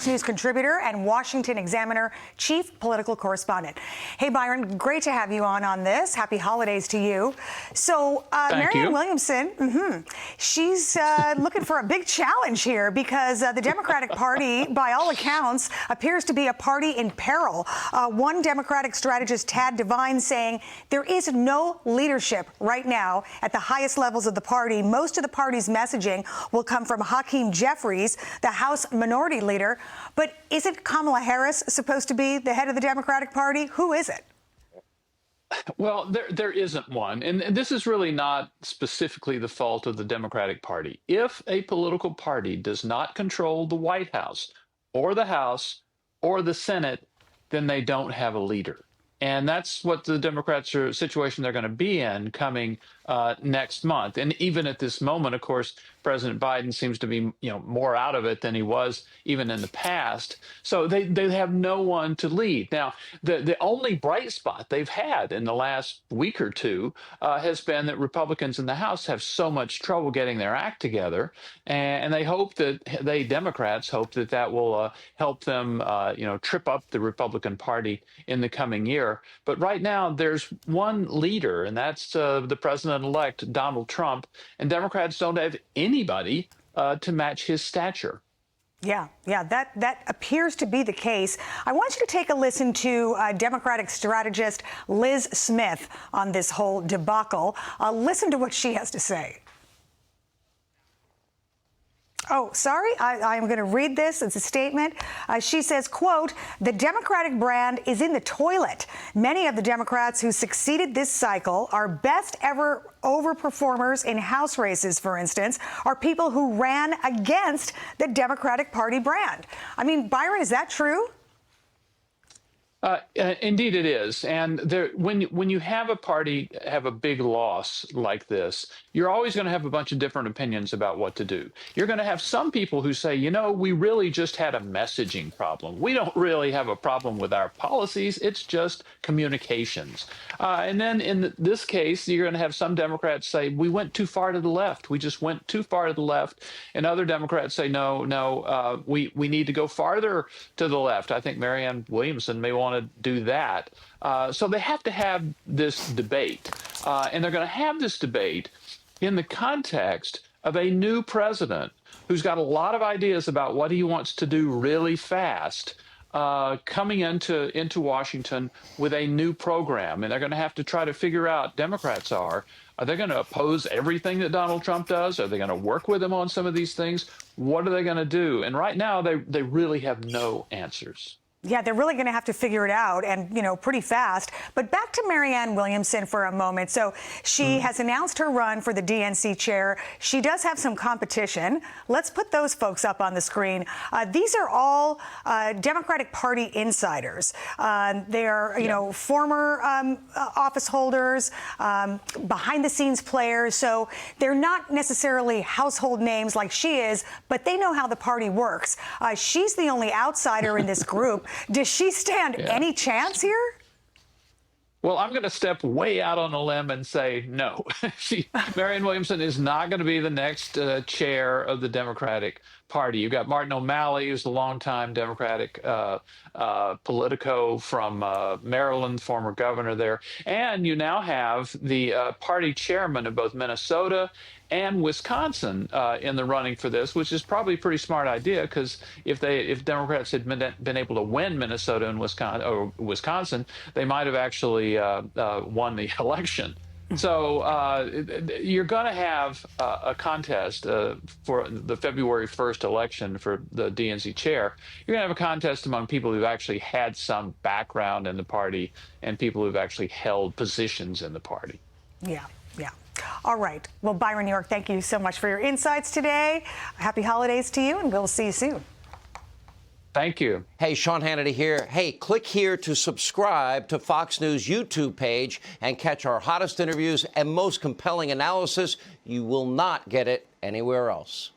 News contributor and Washington Examiner chief political correspondent. Hey, Byron, great to have you on this. Happy holidays to you. So, Marianne Williamson, she's looking for a big challenge here because the Democratic Party, by all accounts, appears to be a party in peril. One Democratic strategist, Tad Devine, saying there is no leadership right now at the highest levels of the party. Most of the party's messaging will come from Hakeem Jeffries, the House Minority Leader. But isn't Kamala Harris supposed to be the head of the Democratic Party? Who is it? Well, there isn't one. And this is really not specifically the fault of the Democratic Party. If a political party does not control the White House or the House or the Senate, then they don't have a leader. And that's what the Democrats are situation they're going to be in coming next month. And even at this moment, of course, President Biden seems to be, more out of it than he was even in the past. So they have no one to lead. Now, the only bright spot they've had in the last week or two has been that Republicans in the House have so much trouble getting their act together. And they hope that Democrats hope that will help them, trip up the Republican Party in the coming year. But right now, there's one leader, and that's the president-elect, Donald Trump. And Democrats don't have anybody to match his stature. Yeah, that appears to be the case. I want you to take a listen to Democratic strategist Liz Smith on this whole debacle. Listen to what she has to say. Oh, sorry, I'm going to read this. It's a statement. She says, quote, "The Democratic brand is in the toilet. Many of the Democrats who succeeded this cycle, our best ever overperformers in House races, for instance, are people who ran against the Democratic Party brand." I mean, Byron, is that true? Indeed, it is. And when you have a party have a big loss like this, you're always going to have a bunch of different opinions about what to do. You're going to have some people who say, we really just had a messaging problem. We don't really have a problem with our policies. It's just communications. And then in this case, you're going to have some Democrats say, we went too far to the left. We just went too far to the left. And other Democrats say, no, we need to go farther to the left. I think Marianne Williamson may want to do that. So they have to have this debate. And they're going to have this debate in the context of a new president who's got a lot of ideas about what he wants to do really fast, coming into Washington with a new program. And they're going to have to try to figure out, Democrats are they going to oppose everything that Donald Trump does? Are they going to work with him on some of these things? What are they going to do? And right now, they really have no answers. Yeah, they're really going to have to figure it out and, pretty fast. But back to Marianne Williamson for a moment. So she has announced her run for the DNC chair. She does have some competition. Let's put those folks up on the screen. These are all Democratic Party insiders. They are, former office holders, behind-the-scenes players. So they're not necessarily household names like she is, but they know how the party works. She's the only outsider in this group. Does she stand any chance here? Well, I'm going to step way out on a limb and say no. Marianne Williamson is not going to be the next chair of the Democratic Party. You've got Martin O'Malley, who's a longtime Democratic politico from Maryland, former governor there. And you now have the party chairman of both Minnesota and Wisconsin in the running for this, which is probably a pretty smart idea, because if Democrats had been able to win Minnesota and Wisconsin, they might have actually won the election. So you're going to have a contest for the February 1st election for the DNC chair. You're going to have a contest among people who've actually had some background in the party and people who've actually held positions in the party. Yeah. All right. Well, Byron York, thank you so much for your insights today. Happy holidays to you, and we'll see you soon. Thank you. Hey, Sean Hannity here. Hey, click here to subscribe to Fox News YouTube page and catch our hottest interviews and most compelling analysis. You will not get it anywhere else.